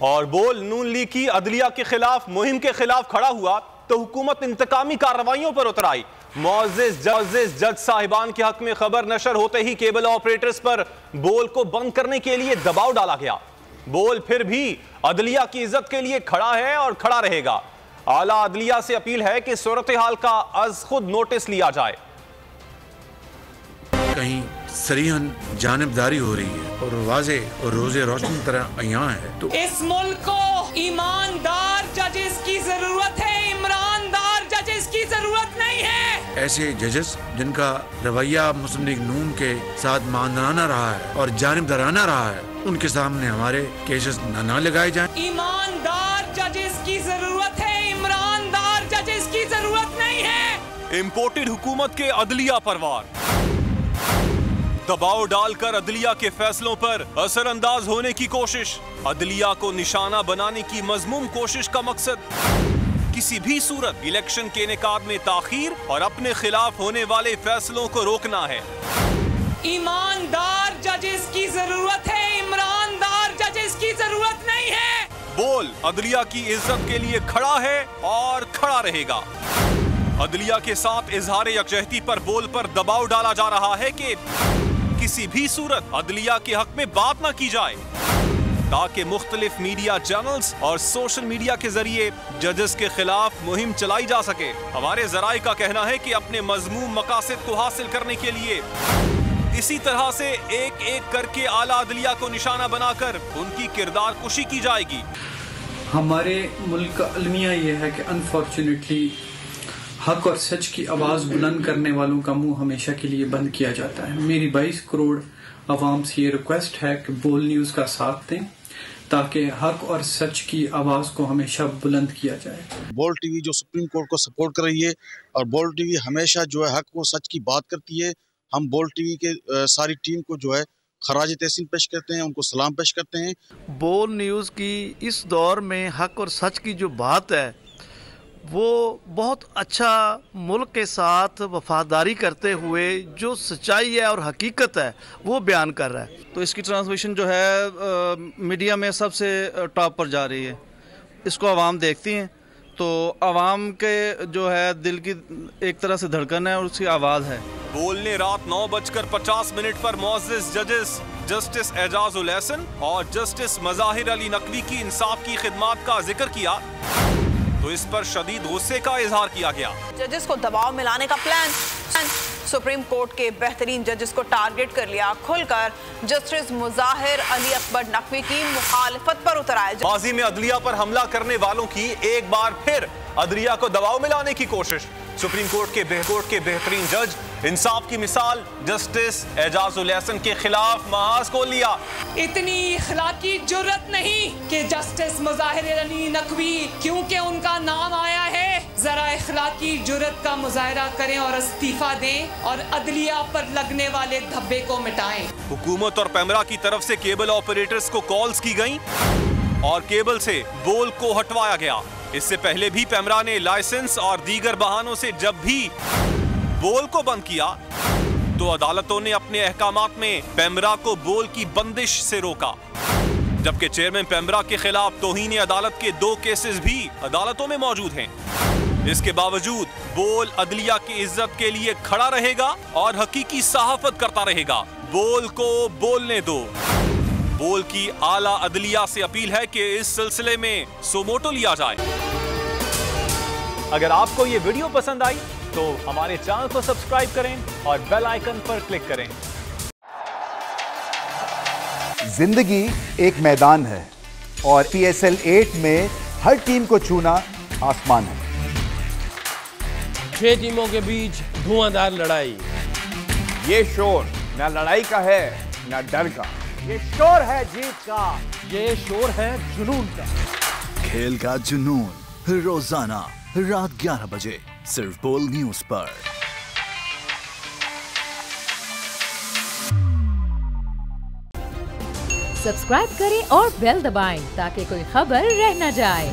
और बोल नून लीग की अदलिया के खिलाफ मुहिम के खिलाफ खड़ा हुआ तो हुकूमत इंतकामी कार्रवाइयों पर उतर आई। मुअज़्ज़िज़ जज साहिबान के हक में खबर नशर होते ही केबल ऑपरेटर्स पर बोल को बंद करने के लिए दबाव डाला गया। बोल फिर भी अदलिया की इज्जत के लिए खड़ा है और खड़ा रहेगा। आला अदलिया से अपील है कि सूरत हाल का अज खुद नोटिस लिया जाए। कहीं सरीहन जानिबदारी हो रही है और वाज़े और रोजे रोशन तरह अयां है तो इस मुल्क को ईमानदार जजेस की जरूरत है, ईमानदार जजेस की जरूरत नहीं है। ऐसे जजेस जिनका रवैया मुस्लिम लीग नून के साथ मानदाना रहा है और जानिबदाराना रहा है, उनके सामने हमारे केसेस ना लगाए जाएं। ईमानदार जजेस की जरूरत है, ईमानदार जजेस की जरूरत नहीं है। इंपोर्टेड हुकूमत के अदलिया पर वार, दबाव डालकर अदलिया के फैसलों पर असरअंदाज होने की कोशिश, अदलिया को निशाना बनाने की मजमूम कोशिश का मकसद किसी भी सूरत इलेक्शन के इनेकाद में ताखीर और अपने खिलाफ होने वाले फैसलों को रोकना है। ईमानदार जजेस की जरूरत है, ईमानदार जजेस की जरूरत नहीं है। बोल अदलिया की इज्जत के लिए खड़ा है और खड़ा रहेगा। अदलिया के साथ इजहार यकजहती पर बोल पर दबाव डाला जा रहा है कि किसी भी सूरत अदलिया के हक में बात ना की जाए, ताकि मुख्तलिफ मीडिया चैनल्स और सोशल मीडिया के जरिए जजेस के खिलाफ मुहिम चलाई जा सके। हमारे जराए का कहना है कि अपने मजमूम मकासद को हासिल करने के लिए इसी तरह से एक एक करके आला अदलिया को निशाना बनाकर उनकी किरदार कुशी की जाएगी। हमारे मुल्क का अलमिया यह है कि अनफॉर्चुनेटली हक और सच की आवाज़ बुलंद करने वालों का मुंह हमेशा के लिए बंद किया जाता है। मेरी 22 करोड़ आवाम से ये रिक्वेस्ट है कि बोल न्यूज़ का साथ दें ताकि हक और सच की आवाज़ को हमेशा बुलंद किया जाए। बोल टीवी जो सुप्रीम कोर्ट को सपोर्ट कर रही है और बोल टीवी हमेशा जो है हक और सच की बात करती है। हम बोल टीवी के सारी टीम को जो है खराज तहसीन पेश करते हैं, उनको सलाम पेश करते हैं। बोल न्यूज़ की इस दौर में हक और सच की जो बात है वो बहुत अच्छा मुल्क के साथ वफादारी करते हुए जो सच्चाई है और हकीकत है वो बयान कर रहा है। तो इसकी ट्रांसमिशन जो है मीडिया में सबसे टॉप पर जा रही है। इसको आवाम देखती हैं तो आवाम के जो है दिल की एक तरह से धड़कन है और उसकी आवाज़ है। बोल ने रात 9:50 पर मुअज़्ज़िज़ जजेस जस्टिस एजाज उल एहसन और जस्टिस मज़ाहिर अली नकवी की इंसाफ की खिदमात का जिक्र किया तो इस पर शदीद गुस्से का इजहार किया गया। जजेस को दबाव मिलाने का प्लान, सुप्रीम कोर्ट के बेहतरीन जजेस को टारगेट कर लिया। खुलकर जस्टिस मुज़ाहिर अली अकबर नकवी की मुखालफत पर उतर आए। माजी में अदलिया पर हमला करने वालों की एक बार फिर अदलिया को दबाव मिलाने की कोशिश। सुप्रीम कोर्ट के बेहतरीन जज इंसाफ की मिसाल जस्टिस एजाज उल एहसन के खिलाफ महाज खोल लिया। इतनी इखलाकी जुर्रत नहीं कि जस्टिस मुज़ाहिर अली नकवी क्योंकि उनका नाम आया है, जरा इखलाकी जुर्रत का मुजाहरा करें और इस्तीफा दें और अदलिया पर लगने वाले धब्बे को मिटाएं। हुकूमत और पेमरा की तरफ से केबल ऑपरेटर्स को कॉल्स की गई और केबल से बोल को हटवाया गया। इससे पहले भी पेमरा ने लाइसेंस और दीगर बहानों से जब भी बोल को बंद किया तो अदालतों ने अपने अहकामात में पेमरा को बोल की बंदिश से रोका, जबकि चेयरमैन पेमरा के खिलाफ तौहीन अदालत के 2 केसेस भी अदालतों में मौजूद हैं। इसके बावजूद बोल अदलिया की इज्जत के लिए खड़ा रहेगा और हकीकी सहाफत करता रहेगा। बोल को बोलने दो। बोल की आला अदलिया से अपील है कि इस सिलसिले में सुमोटो लिया जाए। अगर आपको ये वीडियो पसंद आई तो हमारे चैनल को सब्सक्राइब करें और बेल आइकन पर क्लिक करें। जिंदगी एक मैदान है और PSL 8 में हर टीम को चुना आसमान है। 6 टीमों के बीच धुआंधार लड़ाई। ये शोर न लड़ाई का है न डर का, ये शोर है जीत का, ये शोर है जुनून का। खेल का जुनून रोजाना रात 11 बजे सिर्फ बोल न्यूज पर। सब्सक्राइब करें और बेल दबाएं ताकि कोई खबर रह न जाए।